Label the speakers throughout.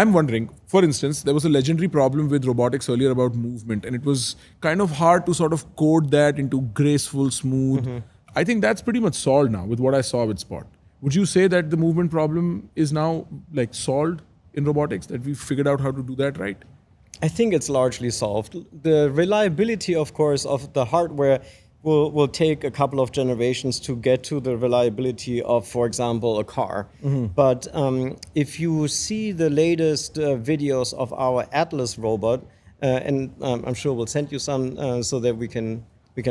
Speaker 1: I'm wondering, for instance, there was a legendary problem with robotics earlier about movement, and it was kind of hard to sort of code that into graceful, smooth. I think that's pretty much solved now with what I saw with Spot. Would you say that the movement problem is now like solved in robotics, that we've figured out how to do that right?
Speaker 2: I think it's largely solved. The reliability, of course, of the hardware will take a couple of generations to get to the reliability of, for example, a car. But if you see the latest videos of our Atlas robot, and I'm sure we'll send you some so that we can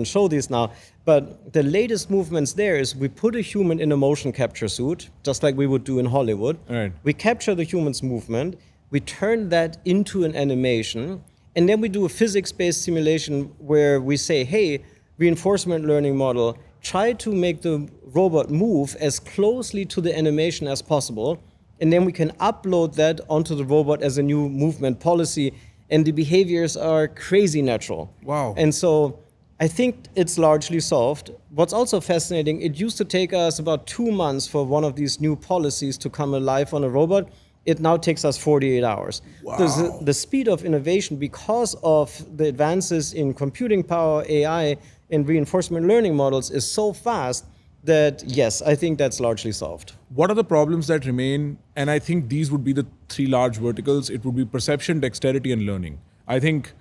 Speaker 2: show these now. But the latest movements there is we put a human in a motion capture suit, just like we would do in Hollywood.
Speaker 1: Right.
Speaker 2: We capture the human's movement, we turn that into an animation, and then we do a physics-based simulation where we say, hey, reinforcement learning model, try to make the robot move as closely to the animation as possible, and then we can upload that onto the robot as a new movement policy, and the behaviors are crazy natural.
Speaker 1: Wow.
Speaker 2: And so I think it's largely solved. What's also fascinating, it used to take us about 2 months for one of these new policies to come alive on a robot. It now takes us 48 hours.
Speaker 1: Wow.
Speaker 2: The speed of innovation, because of the advances in computing power, AI, and reinforcement learning models, is so fast that, yes, I think that's largely solved.
Speaker 1: What are the problems that remain? And I think these would be the 3 large verticals. It would be perception, dexterity, and learning. I think,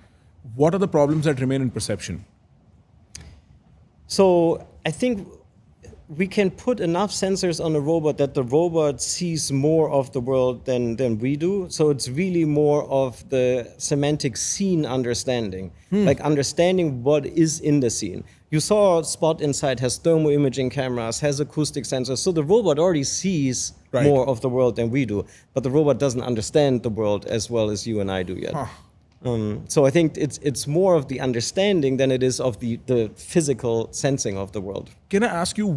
Speaker 1: what are the problems that remain in perception?
Speaker 2: So I think we can put enough sensors on a robot that the robot sees more of the world than we do. So it's really more of the semantic scene understanding, like understanding what is in the scene. You saw Spot Inside has thermal imaging cameras, has acoustic sensors. So the robot already sees more of the world than we do. But the robot doesn't understand the world as well as you and I do yet. So I think it's more of the understanding than it is of the physical sensing of the world.
Speaker 1: Can I ask you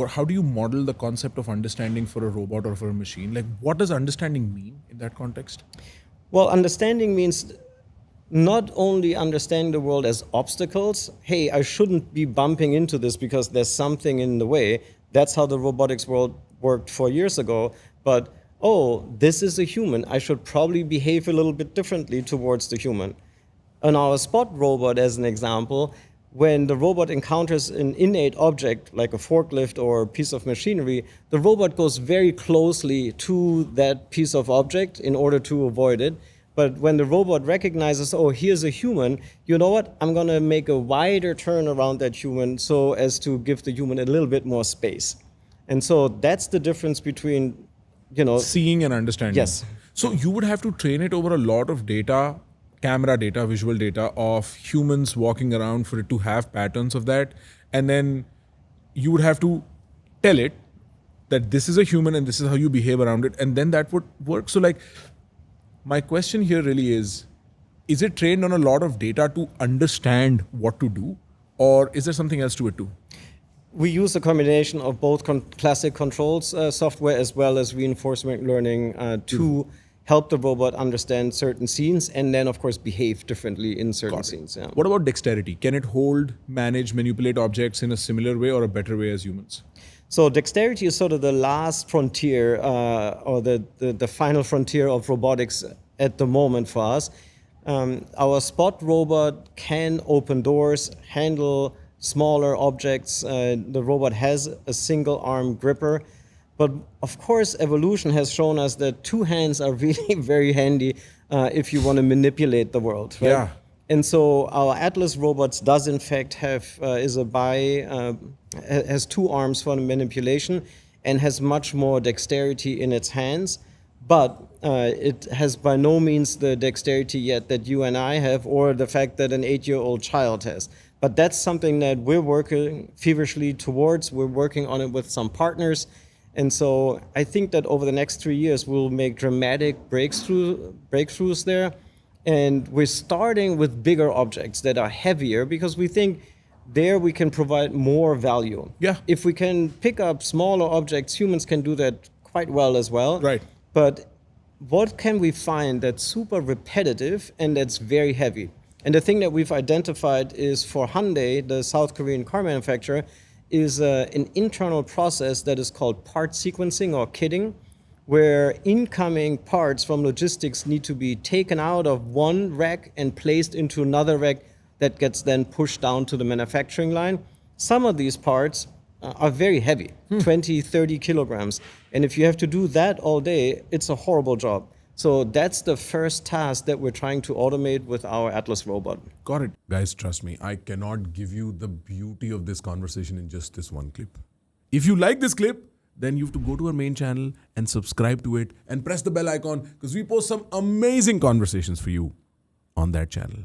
Speaker 1: how do you model the concept of understanding for a robot or for a machine? Like, what does understanding mean in that context?
Speaker 2: Well, understanding means not only understanding the world as obstacles. Hey, I shouldn't be bumping into this because there's something in the way. That's how the robotics world worked 4 years ago. But oh, this is a human. I should probably behave a little bit differently towards the human. On our Spot robot, as an example, when the robot encounters an innate object, like a forklift or a piece of machinery, the robot goes very closely to that piece of object in order to avoid it. But when the robot recognizes, oh, here's a human, you know what? I'm going to make a wider turn around that human so as to give the human a little bit more space. And so that's the difference between,
Speaker 1: seeing and understanding.
Speaker 2: Yes.
Speaker 1: So you would have to train it over a lot of data, camera data, visual data of humans walking around for it to have patterns of that. And then you would have to tell it that this is a human and this is how you behave around it. And then that would work. So like, my question here really is it trained on a lot of data to understand what to do? Or is there something else to it too?
Speaker 2: We use a combination of both classic controls software as well as reinforcement learning to help the robot understand certain scenes and then, of course, behave differently in certain scenes. Yeah.
Speaker 1: What about dexterity? Can it hold, manage, manipulate objects in a similar way or a better way as humans?
Speaker 2: So dexterity is sort of the last frontier or the final frontier of robotics at the moment for us. Our Spot robot can open doors, handle smaller objects. The robot has a single arm gripper. But of course, evolution has shown us that 2 hands are really very handy if you want to manipulate the world. Right?
Speaker 1: Yeah.
Speaker 2: And so our Atlas robots does in fact have has 2 arms for manipulation and has much more dexterity in its hands. But it has by no means the dexterity yet that you and I have, or the fact that an 8-year-old child has. But that's something that we're working feverishly towards. We're working on it with some partners. And so I think that over the next 3 years, we'll make dramatic breakthroughs there. And we're starting with bigger objects that are heavier because we think there we can provide more value.
Speaker 1: Yeah.
Speaker 2: If we can pick up smaller objects, humans can do that quite well as well.
Speaker 1: Right.
Speaker 2: But what can we find that's super repetitive and that's very heavy? And the thing that we've identified is for Hyundai, the South Korean car manufacturer, is an internal process that is called part sequencing or kitting, where incoming parts from logistics need to be taken out of one rack and placed into another rack that gets then pushed down to the manufacturing line. Some of these parts are very heavy, 20, 30 kilograms. And if you have to do that all day, it's a horrible job. So that's the first task that we're trying to automate with our Atlas robot.
Speaker 1: Got it. Guys, trust me, I cannot give you the beauty of this conversation in just this one clip. If you like this clip, then you have to go to our main channel and subscribe to it and press the bell icon because we post some amazing conversations for you on that channel.